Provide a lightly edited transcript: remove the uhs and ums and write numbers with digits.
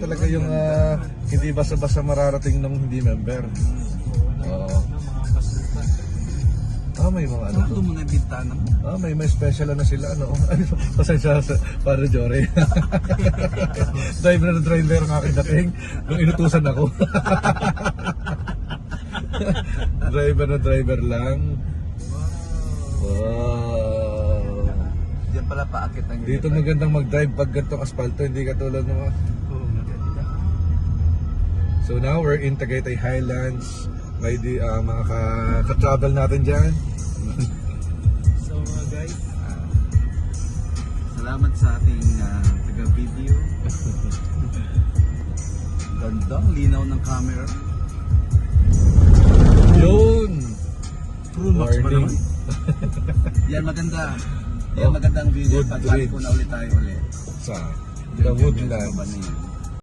talaga yung hindi basta-basta mararating ng hindi member. Oo. May mga ano. Ito mo na yung bintana mo. May special na sila ano. Pasensya sa para Jory. Driver ang aking dating nung inutusan ako. driver lang. Wow. Diyan pala paakit ang Dito magandang mag-drive pag ganitong asfalto, hindi katulad ng mga... So now we're in Tagaytay Highlands. May mga ka-travel natin dyan. So mga guys, salamat sa ating taga-video. Gandang linaw ng camera. Yun! True max ba naman? Yan maganda. Yan magandang video. Good Pag-balik bridge. ko na ulit tayo ulit. Sa The Woodlands. Ano ba na yan?